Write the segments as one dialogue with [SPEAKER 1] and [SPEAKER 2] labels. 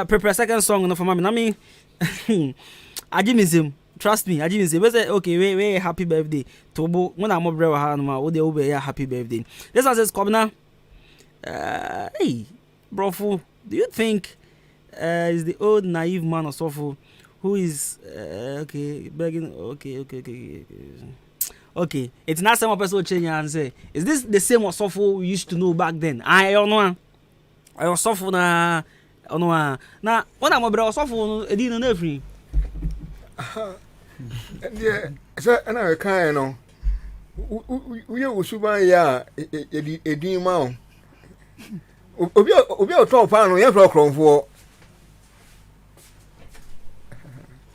[SPEAKER 1] Prepare second song no for me. I mean, I give me him. Trust me, I give me him. We say okay, we happy birthday. Tobo, when I'm over here, no, they over here happy birthday. This one says Kwabena. Hey, bro, do you think is the old naive man or so who is okay begging? Okay, it's not some person change and say, is this the same Osofo we used to know back then? I don't know. I Osofo na ono na when I'm about Osofo edi no free.
[SPEAKER 2] Yeah, so na kan no. We usuba ya edi ma. Obi o top pan no ye fro kronfo.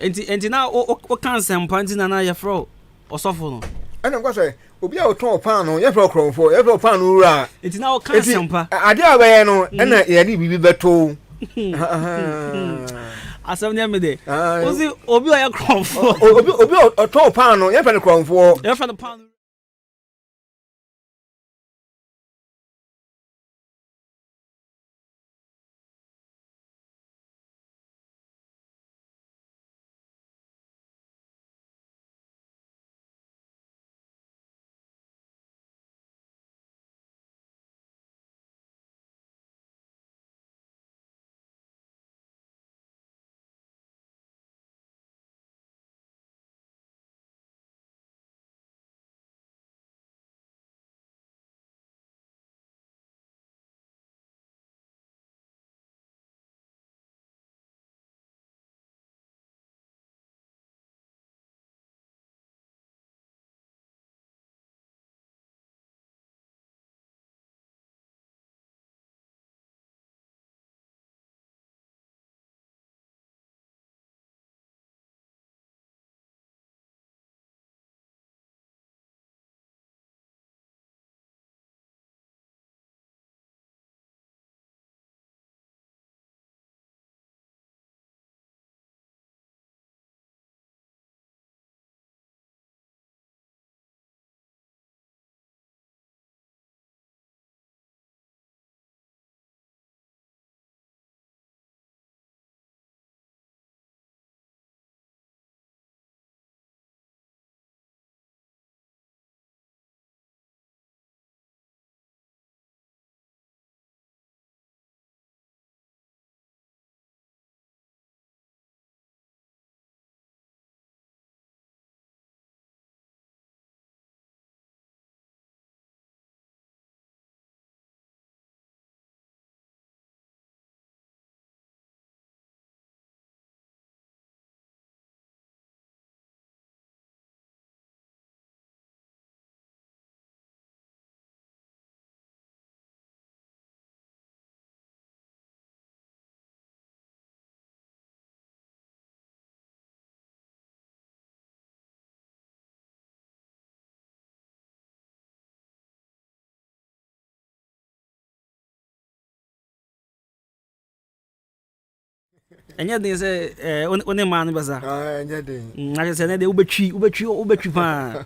[SPEAKER 1] Enti na o kan sempa nti na ye fro Osofo no.
[SPEAKER 2] Ana kwa say obi a oton pan no ye fro kronfo ye fro pan no wura
[SPEAKER 1] enti na o kan sempa
[SPEAKER 2] ade abaye no na ye ni bibi beto
[SPEAKER 1] asem ne me de ozi obi o ye kronfo
[SPEAKER 2] obi oton pan no ye fa ne kronfo
[SPEAKER 1] ye fa ne pan enya den say one man basa
[SPEAKER 2] enya den
[SPEAKER 1] na say na de ubetwi pa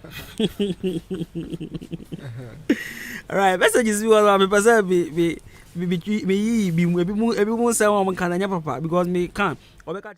[SPEAKER 1] alright messages we want me person be mu say one kan anya papa because me can obeka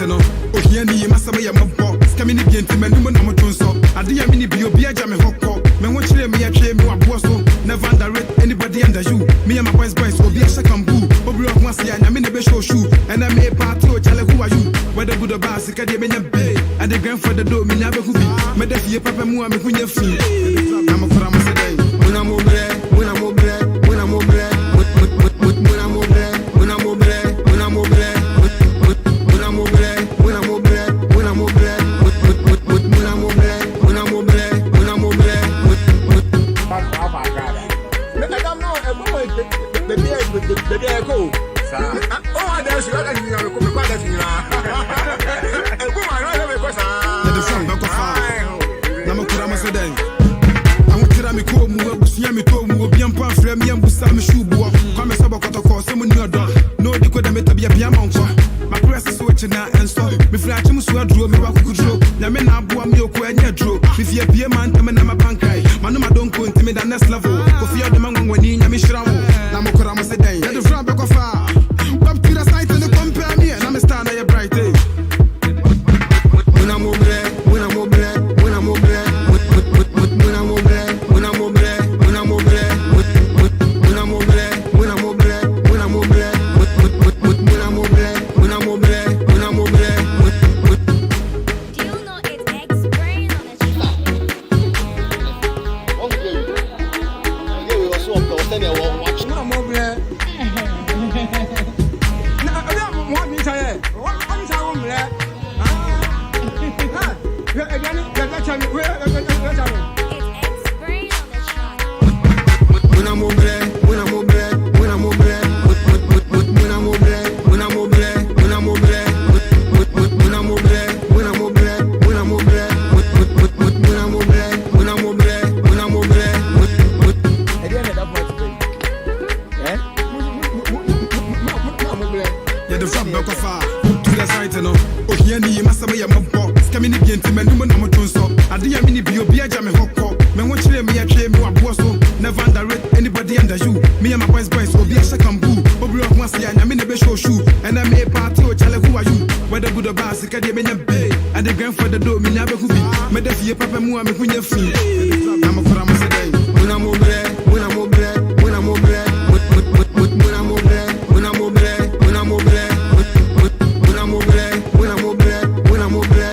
[SPEAKER 3] no ohiani masaba ya mabbo skamini bienti menum na motonso ade ya mini bio bia ja me hokko me wo kire me atwe me wabo so never underrate anybody under you me and my boys obi a shakambu obi o kwase ya nya me ne be show shoe and I me part to chale who are you whether good or bad sika de me nya be I the grand for the door, me never could be. Made a papa mua me when you feel. I'm a promise today. When I'm over there, when I'm over there, when I'm over there, when I'm over there, when I'm over there, when I'm over there, when I'm over there, when I'm over there, when I'm over there, when I'm over there, when I'm over there, when I'm over there. Baby, I go. Oh, there's you. I think I'm going to you. The song don't go far. Now, I'm a day. I want to me call me, see me to move, be on frame, me and Bussam shoe book. Come as about to call someone your dog. No, they could have be a piano. My press is switching now and so. Before I choose to draw me, I could draw. Yamen, I bought me a queer draw. If you're a peer man, I'm a bank. Manuma don't go into me the next level. Go for the man when you miss Ram. Now, I'm a day. The front back of far. Up to the side and the compare me, and I'm a stand at your bright day. When I'm over there, when I'm over there, when I'm over there, when I'm over there, when I'm over there, when I'm over there, when I'm over there, when I'm over there, when I'm over there, when I'm over there, when I'm over there, when I'm over there.
[SPEAKER 4] Do you know it's X-Brain on the track?
[SPEAKER 3] When I'm over there. What me say? What is our there?
[SPEAKER 4] It's X-Brain on the track.
[SPEAKER 3] When I'm over there, when I'm over there, when I'm over there, when I'm over there, when I'm over there, when I'm over there, when I'm over there, when I'm over there, when I'm over there, when I'm over there, when I'm over there, when I'm over there. Again, that much pain. Eh? Yeah, the front back of far to the side, you know. Oh, here, you must have a mob. Coming again to me, no one to stop. I didn't mean to be a jammy hot cop. Men watch me, I came more bosso. Never underrate anybody under you. Me and my boys will be a second boo. Obi of once, and I'm in the show shoe. And I may party or tell who are you. Whether good or bad, sick, I didn't pay. And the grand for the door, me never could be. Made a fear, papa, mua, me when you're free. I'm a promise today. When I'm over there, when I'm over there, when I'm over there, when I'm over there, when I'm over there, when I'm over there, when I'm over there, when I'm over there, when I'm over there.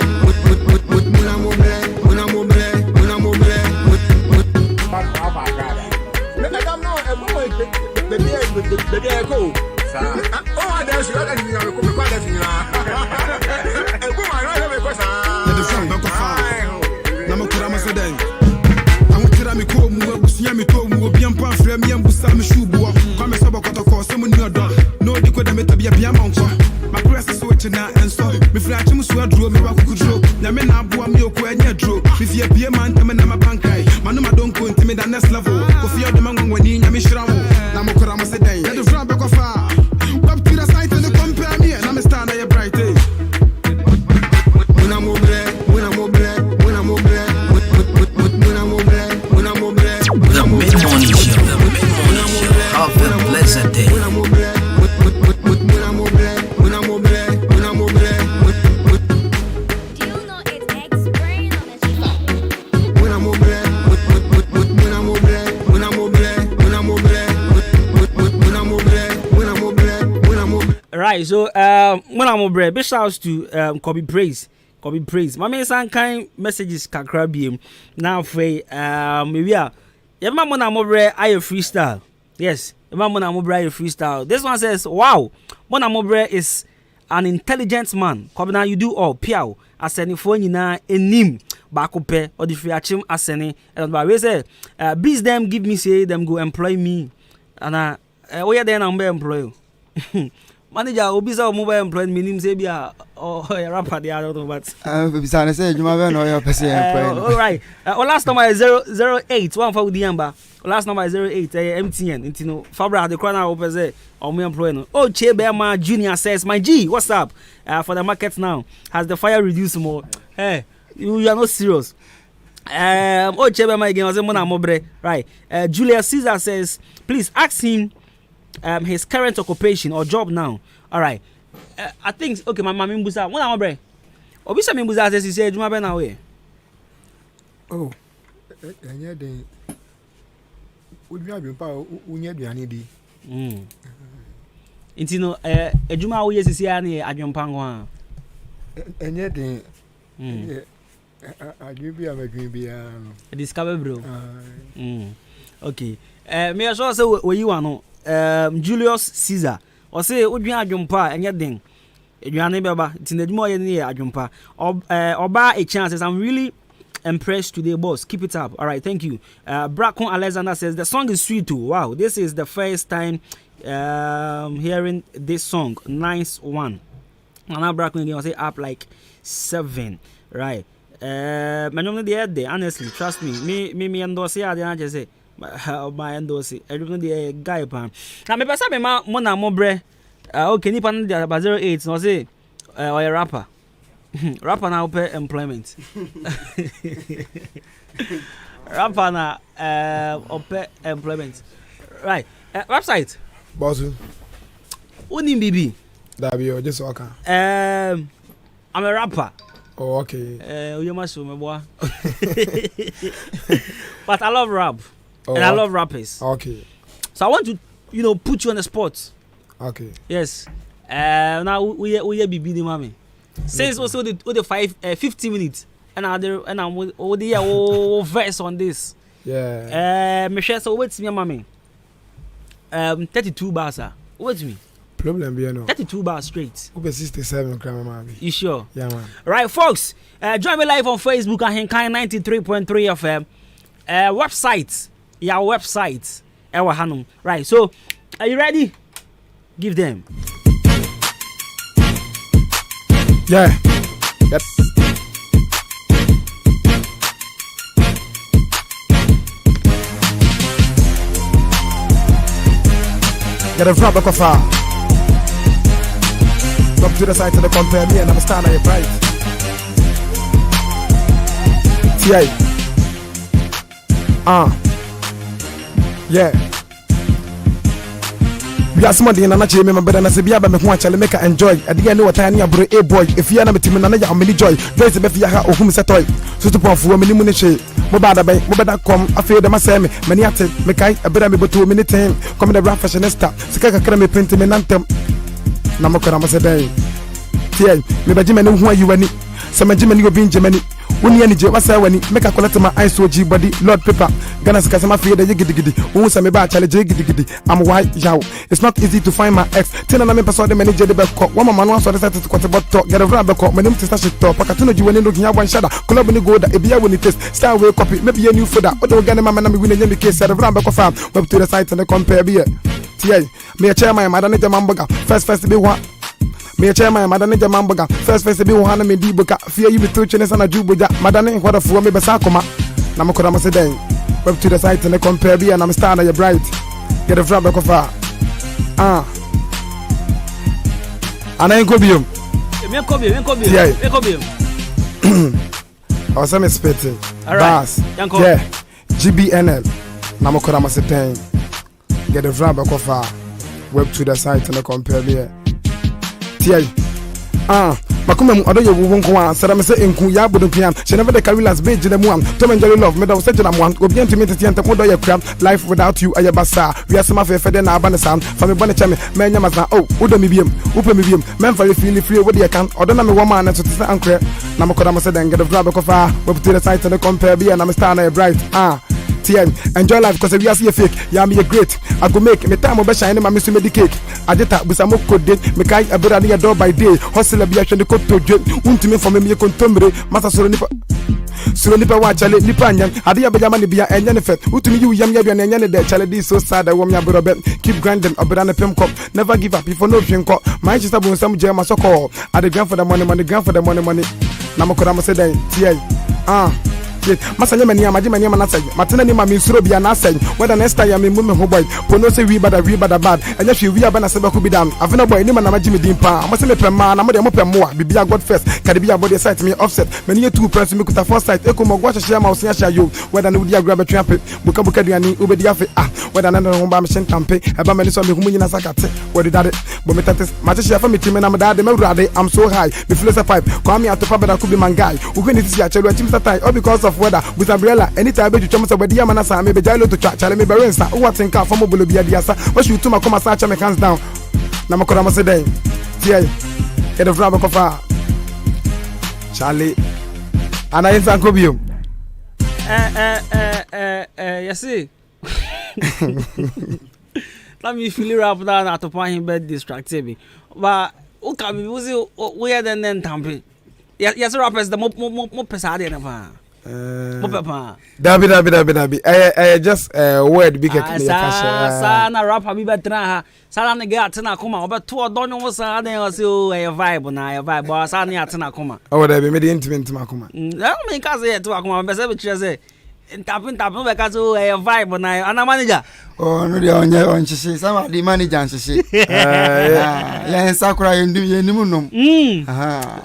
[SPEAKER 3] When I'm over there, when I'm over there, when I'm over there. Baby, I go. Oh, there's you. I think I'm going to you. The song don't go far. Now, I'm a day. I want to me call me, see me to move, be on frame, me and Bussam shoe book. Come as about to call someone your dog. No, they could have be a piano. My press is switching now and so. Before I choose to draw me, I could draw. Yamen, I bought me a queer draw. If you're a peer man, I'm a bank. Manuma don't go into me the next level. Go for the man when you miss Ram. Now, I'm a day. The front back of far. Up to the side and the compare me, and I'm a stand at your bright day. When I'm over there, when I'm over there, when I'm over there, when I'm over there, when I'm over there.
[SPEAKER 5] The mid-morning show, have a blessed day.
[SPEAKER 3] When I'm over there, when I'm over there, when I'm over there, when I'm over there.
[SPEAKER 4] Do you know it's X-Brain on the track?
[SPEAKER 3] When I'm over there, when I'm over there, when I'm over there, when I'm over there, when I'm over there, when I'm over there, when I'm over there.
[SPEAKER 1] Right, so when I'm over, big shouts to Kobe Praise. My man some kind messages kakra biem. Now for maybe yeah, man when I'm over, I freestyle. Yes, man when I'm over, I freestyle. This one says, wow, when I'm over is an intelligent man. Kwabena, you do all piao. Aseni phone na enim bakope or the free achim aseni. And by we say, bees them give me say them go employ me. And where then I'm be employ. Manager obisa mobile employment meaning say bia or rapper the other but
[SPEAKER 2] Bisana say you ma no your person employment.
[SPEAKER 1] all right. Last number is 008 one for the number. Last number is 08 MTN intino Fabra the corner open say or me employment. Oh Chebema Junior says my G what's up for the market now has the fire reduced more. Hey you are not serious. Oh Chebema again was mona mobre right. Julia Caesar says please ask him his current occupation or job now. All right. I think okay. My mama mbusa. What am I bre? Obisa mbusa says he said Adwuma be na we.
[SPEAKER 2] Oh. Anya den. Odwuma bi pa unya aduane di.
[SPEAKER 1] Intino Adwuma wo yesisi ya na adwempa ho a.
[SPEAKER 2] Anya den. Adwuma bi amedwuma bi
[SPEAKER 1] discover bro. Okay. Me also say we you ano Julius Caesar. O say odwan adwumpa enye den. Edwane beba tinadwuma ye ne adwumpa. Oba a chance. I'm really impressed today, boss. Keep it up. All right, thank you. Brakon Alexander says the song is sweet too. Wow, this is the first time hearing this song. Nice one. And now Brakon again, I say up like 7. Right. Manum the day, honestly, trust me. Me endorse here. I just say my endorse. Everyone the guy pan. Now me pesa me ma mona mobre. Okay, ni pan the 08. No say or a rapper. Rapper now pay employment. Rapper now pay employment. Right. Website.
[SPEAKER 6] Bosu.
[SPEAKER 1] Uni BB.
[SPEAKER 6] That be just okay.
[SPEAKER 1] I'm a rapper.
[SPEAKER 6] Oh, okay.
[SPEAKER 1] You must me boy. But I love rap.
[SPEAKER 6] Oh,
[SPEAKER 1] and I love rappers.
[SPEAKER 6] Okay.
[SPEAKER 1] So I want to, put you on the spot.
[SPEAKER 6] Okay.
[SPEAKER 1] Yes. Now we BB the mommy. Since also the 50 minutes and I'm the verse on this.
[SPEAKER 6] Yeah.
[SPEAKER 1] Michelle, so wait me, mommy. 32 bars, sir. Wait me.
[SPEAKER 6] Problem be no.
[SPEAKER 1] 32 bars straight.
[SPEAKER 6] Over 67 grandma.
[SPEAKER 1] You sure?
[SPEAKER 6] Yeah, man.
[SPEAKER 1] Right, folks. Join me live on Facebook at Henkai 93.3 FM. Website. Yeah, website. Right, so are you ready? Give them.
[SPEAKER 6] Yeah. Yep. Get a drop of far. Come to the side to the compare me and I'm standing at your price. Yeah. We are somebody in another chamber, but I say, be able to make her enjoy. At the end of time, you're a boy. If you are not a team, how many joy? There's a better or whom is a toy. So to perform a minimum. Mobada come, I feel the Masami, Maniate, Mekai, a better able to a minute time. Come the rap fashionista, Saka Krami printing and anthem. Namakara Masaday. Tia, maybe Jimmy, who are you any? Some Jimmy, you being Germany. When you need when you make a collect my eyes to G body, Lord Pepper, Ganas Casama fear the Yigidi, who some about Charlie Jigidi, I'm white Yao. It's not easy to find my ex. 10 and I persuade the manager the back court. One man once decided to cut about talk, get a rubber court, my name to stash it top. Pacatuno, you when you looking at one shadow, Colobany go that Ebia when it is, Star way copy, maybe a new footer, or don't get a man and win a case at a rubber farm, web to the site and the compare beer. TA, me a chairman, Madame Mamboga, first to be one. Me a chairman, Madame Mamboga, first to be one me D book, fear you be touching us on a Jubuja, Madame, what a fool me Basakoma. Namakora Sedang, web to the site and the compare beer, and I'm starting your bright. Get a rubber coffee. And I go be him. I was a spitting. Bass. Yeah. GBNL. Namakora Masetang. Get a rubber coffee. Web to the site and the compare beer. Makumem odoye won ko an sara me se enku ya bodo pian she never the carry last page the muam Tom and Jerry love me do say na muam obi enti me tete enta mo do ye kram life without you ayabasa we are some fe de na aba ne sam fa me bone cheme me nya masna oh wo do me biem wo pe me biem men fa feel free wo de kan odo na me wo man na to say ankre na me koda mo say den get the grab ko fa we put the site and the compare be and I'm star bright enjoy life because we are see a fake ya me great I go make me time be shine ma me so me the cake adeta busa mo code me kai abira na door by day hustle be ahwe the code to dwe untimi for me kontomre masa soro nipa wa chale nipa anyam ade ya bejama ne bia enya ne fet utumi yu yam ya bia na enya ne de chale this so sad I wom ya bro be keep grinding obira na pem cup never give up if no hwenko my sister bo nsam je ma soko ade grand for the money grand for the money na mo kora mo say den Masanya mani amajimani manasay matena ni mami suro bia nasay whether next time me mume ho boy pono say we bad bad enya hwe we aba na se bako bidam afena boy ni mana majimi dimpa amase me pema na mo de mo pemo bibia god first kade bia body site me offset mani ye two press me kuta first site ekomo gwa hye ma osia hya yo whether na udia grab trampe buka duani ubedi afi whether na no ba me shen tampe eba mani so me humu nyina sakate wodi dade bo me tates mache hye fa me time na me dade me wurade I'm so high me feel say pipe kwa me atopa bada kubi mangai ugweni tisi ya chelu achimsa tai all because of weather with umbrella anytime be choma say we dia manasa me be jalo to chale me be rensa what think ka from obolo bia dia sa what you to ma come sa me hands down na makora mo say den tie get the rubber cover Charlie ana insan ko biom
[SPEAKER 1] yes see. Let me feel rap down at the point bed distracted me. But okay, we are then tamping. Yes, rappers the more pesade na
[SPEAKER 6] Dabi. I just word big at me.
[SPEAKER 1] Sa na rapper bi betra ha. Sa na ga atena koma. Oba to odonyo wo sa den o se o vibe na vibe. But sa na atena koma.
[SPEAKER 6] Oh, dabi me the intimate makoma.
[SPEAKER 1] Na me ka say to akoma. Be say be kire say tapin be ka so vibe na ana manager.
[SPEAKER 7] Oh, no, they on Shishi. Some of the manager and Shishi. Yeah, Sakura, you do.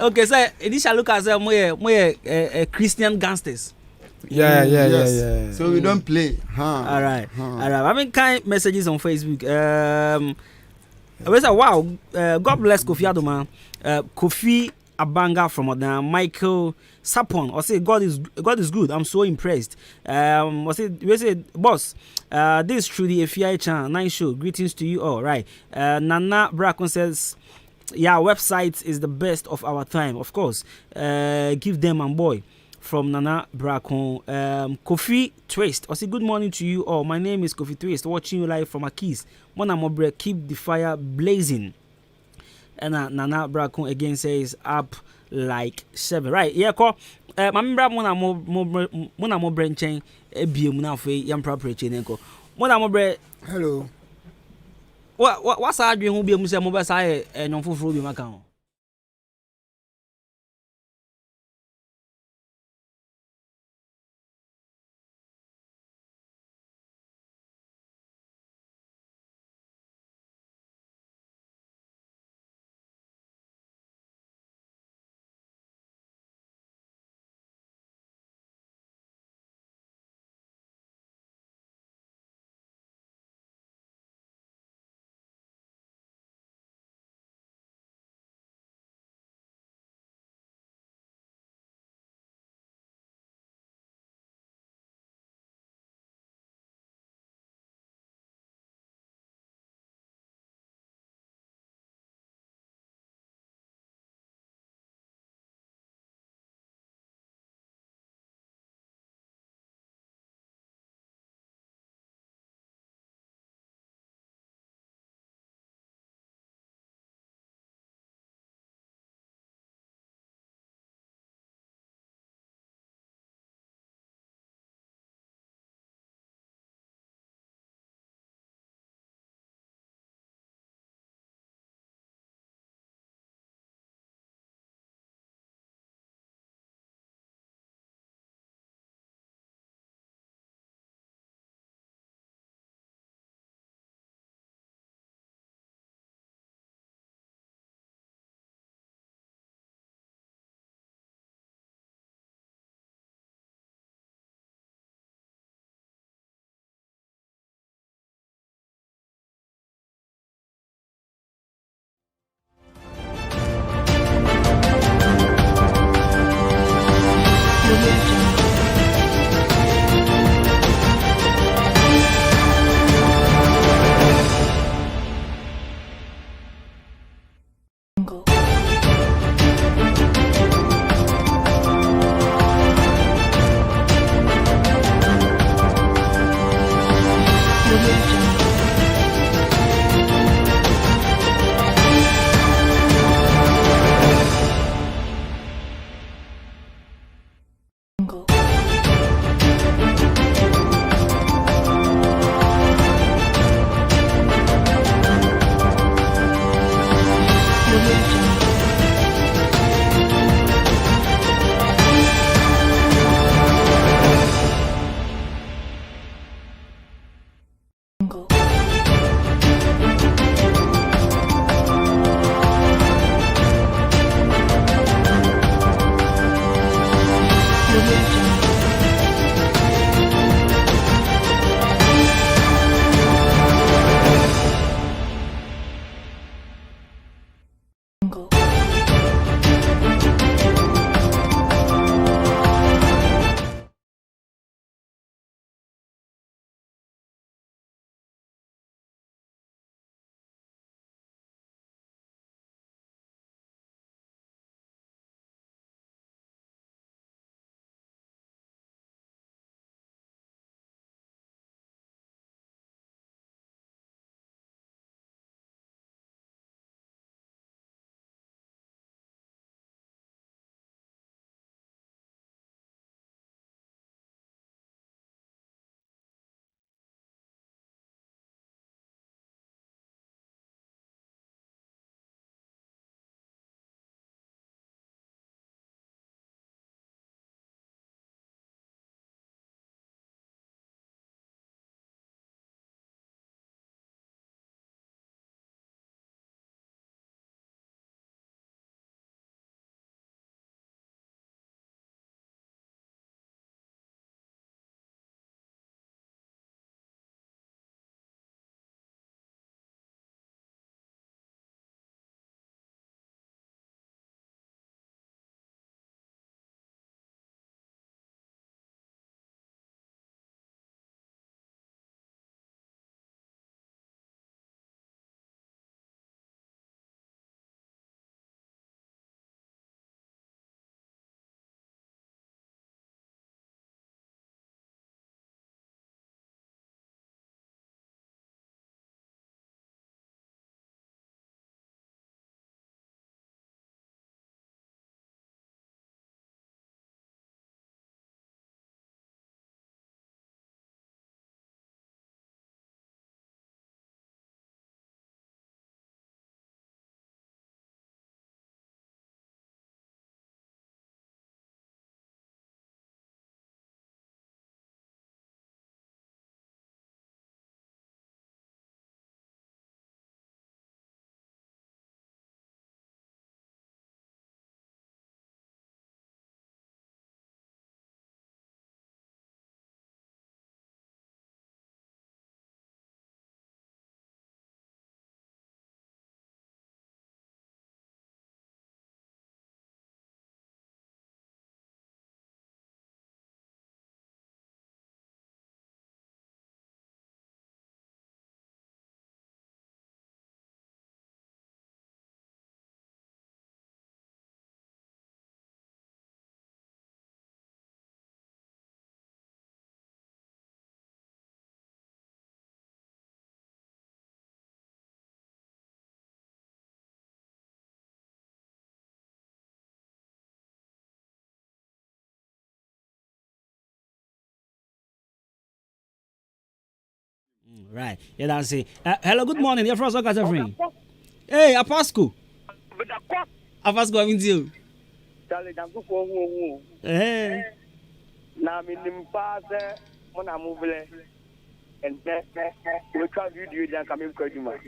[SPEAKER 1] Okay, so initially look as a Christian gangsters.
[SPEAKER 6] Yeah.
[SPEAKER 7] So we don't play.
[SPEAKER 1] All right. I mean, kind messages on Facebook. I say, wow, God bless Kofi Adwuma. Kofi Abanga from Michael Sapon. I say God is good. I'm so impressed. I say boss. This is truly a FI channel. Nice show. Greetings to you all. Right. Nana Brakon says, yeah, website is the best of our time. Of course. Give them and boy. From Nana Brakon. Kofi Twist. I say good morning to you all. My name is Kofi Twist. Watching you live from Akis. Mona Mobre, keep the fire blazing. And Nana Brakon again says up like 7. Right. Yeah, call. Mamra Mona Mobre chain. Ebiem na fe yam proper chain enko. Mona Mobre.
[SPEAKER 7] Hello.
[SPEAKER 1] What's our dream? Who be a mobile side and non full be account. Right. Yeah, that's it. Hello, good morning. You're from Soccer Free. Hey, Apasco. Apasco, I'm with you. Hey.
[SPEAKER 8] Now, I'm in the past, when I'm moving, and we can't video that coming to Kwabena.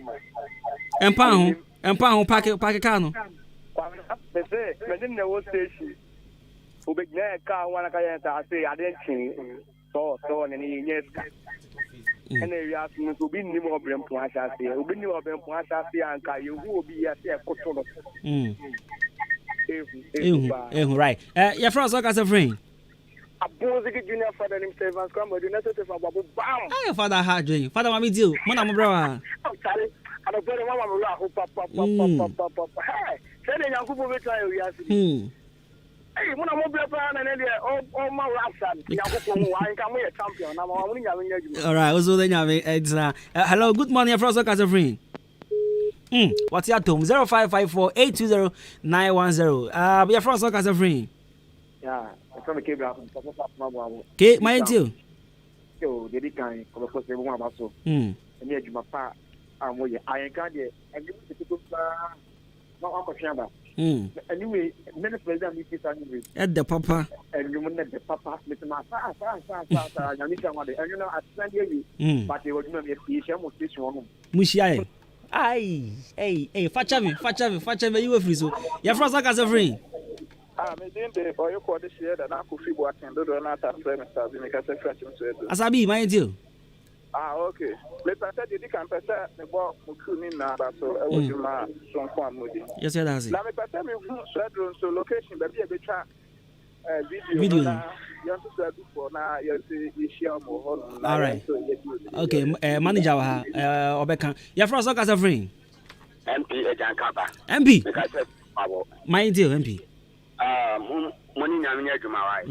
[SPEAKER 1] Empower, pack cano.
[SPEAKER 8] They say, but in the station, who big car, one I say, I didn't so, and yes. And they ask me to be new of them, Poisha, who be new of them, Poisha, and you will be a control.
[SPEAKER 1] Right. You're from Soccer Free.
[SPEAKER 8] A positive junior father himself and scrambled the necessity for Babu Bam.
[SPEAKER 1] Hi, Father Hardry. Father, what with you? Mona, brother.
[SPEAKER 8] And a very mama who papa. Hey, sending a couple of trial. Hey, when I'm over and all my raps, I can be a champion. I'm only having you.
[SPEAKER 1] All right, also then it's hello, good morning, from Soccer Free. What's your tone? 0554 820 910. We are from Soccer Free.
[SPEAKER 8] Yeah.
[SPEAKER 1] Okay, mind you.
[SPEAKER 8] Yo, the kind of course, everyone about so. And yet, you must pass. I'm with you. I can't get and you people. Anyway, many presidents meet this
[SPEAKER 1] at the papa.
[SPEAKER 8] And you want the papa, Mr. Massa, and you know, I send you, but they would not be a almost this one.
[SPEAKER 1] Mushia. Aye, hey, Fachavi, you were free. So, you're from Soccer Free.
[SPEAKER 8] Me didn't or you call this year that I could feel what can do not have friends as in a French.
[SPEAKER 1] Asabi, mind you.
[SPEAKER 8] Okay. Later said you can pass the ball in now, so I was my son from Moody.
[SPEAKER 1] Yes, that's it.
[SPEAKER 8] Now, if I tell me so location, but be a bit video. You have to say before now, you see, share more.
[SPEAKER 1] All right. Okay, manager, Obeka. You're from Soccer Free.
[SPEAKER 8] MP,
[SPEAKER 1] MP.
[SPEAKER 8] Mind
[SPEAKER 1] you, MP.
[SPEAKER 8] Money Namina Jumawai.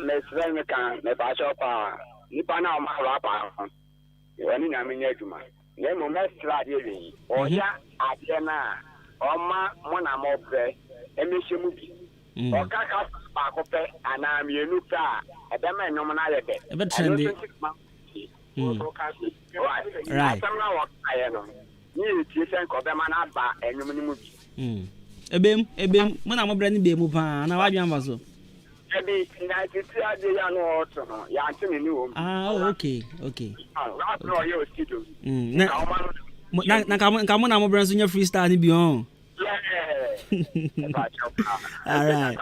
[SPEAKER 8] Miss Venka, the Bashopa, Nipana Marapa, Money Namina Juma. Name of Mestra, or Ya, Adiana, or Ma Mona Mobre, Emission Movie. Or Kaka Sparkope, and I'm Yenuka, a Dama nominated. A bit trendy. Right. I know. You think of them and Abba and you movie. Ebem, when I'm a brand new pa, and I want so. Okay. Come on, I'm a brand new freestyle beyond. All right.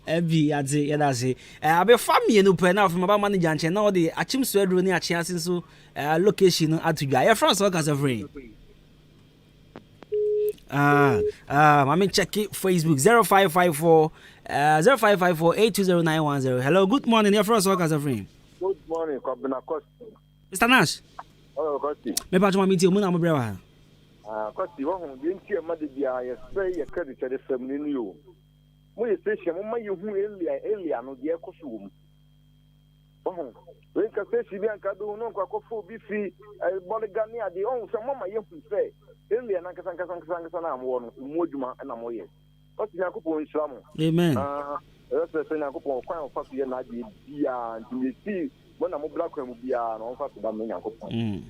[SPEAKER 8] Every I'd say, that's it. I'll be family and open now from about manager and now the Achim Swedro near chances so location at to Gaya France Workers of Rain. I mean check it Facebook 0554 820 910. Hello, good morning. You're from Workers of Rain. Good morning, Kwabena Costy.
[SPEAKER 1] Mr. Nash.
[SPEAKER 8] Oh, Costy.
[SPEAKER 1] Me patch my meeting muna mo brewa.
[SPEAKER 8] Costy, one didn't hear mother dia spray your credit to the family new. When you say mama you who earlier no dear costume. Oh, when can say she can do no coffee be free Boligania the own some mama you say. Earlier Nakasan one Mojuma and Amoye. What's the Yakupo in Slam?
[SPEAKER 1] Amen.
[SPEAKER 8] That's the thing I could point out for you and I did you see when I'm a black will be on fast than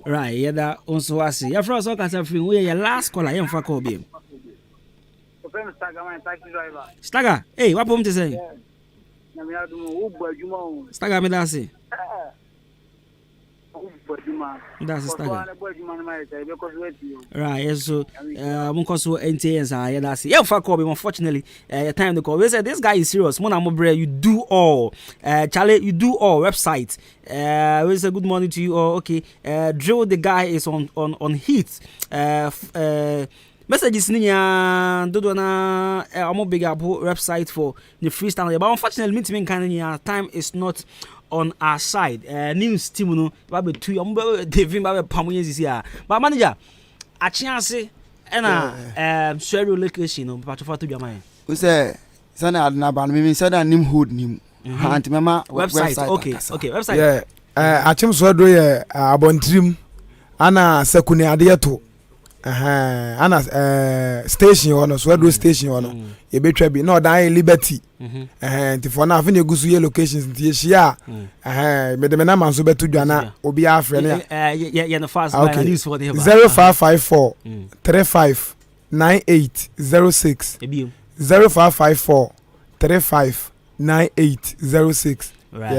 [SPEAKER 8] right, yeah, that also I see. You're from Soccer Free. We are your last caller. I'm for Kobe. Stagger, hey, what home to say? Stagger, me that's it. That's Stagger. Right, so Munkoso NTS, yeah, that's it. Yeah, for Kobe, unfortunately, time to call. We said this guy is serious. Mona Mobre, you do all. Charlie, you do all website. We say good morning to you. Oh, okay. Drill, the guy is on heat. Messages niya dodo na amo big up website for the freestyle, but unfortunately meeting kind time is not on our side. News team no ba be tu amo Devin ba be pamoye sisi a. But manager achiase na share location no pa to to dwama.
[SPEAKER 7] We say sana adna ban me say that nim hood nim. Anti mama
[SPEAKER 1] website. Okay, website.
[SPEAKER 6] Yeah. Achim so do ye abontrim ana sekune ade to. ana station hɔ no Swedro station hɔ no yɛbɛtwa bi na ɔdan Liberty nti na afei na egusu yɛ locations nti yɛhyia mede me nama nso bɛto dwa na obi afrɛ ne
[SPEAKER 1] yɛ no fast by news for the
[SPEAKER 6] 0554 35 9806 0554 35 9806
[SPEAKER 1] right.
[SPEAKER 6] Yeah.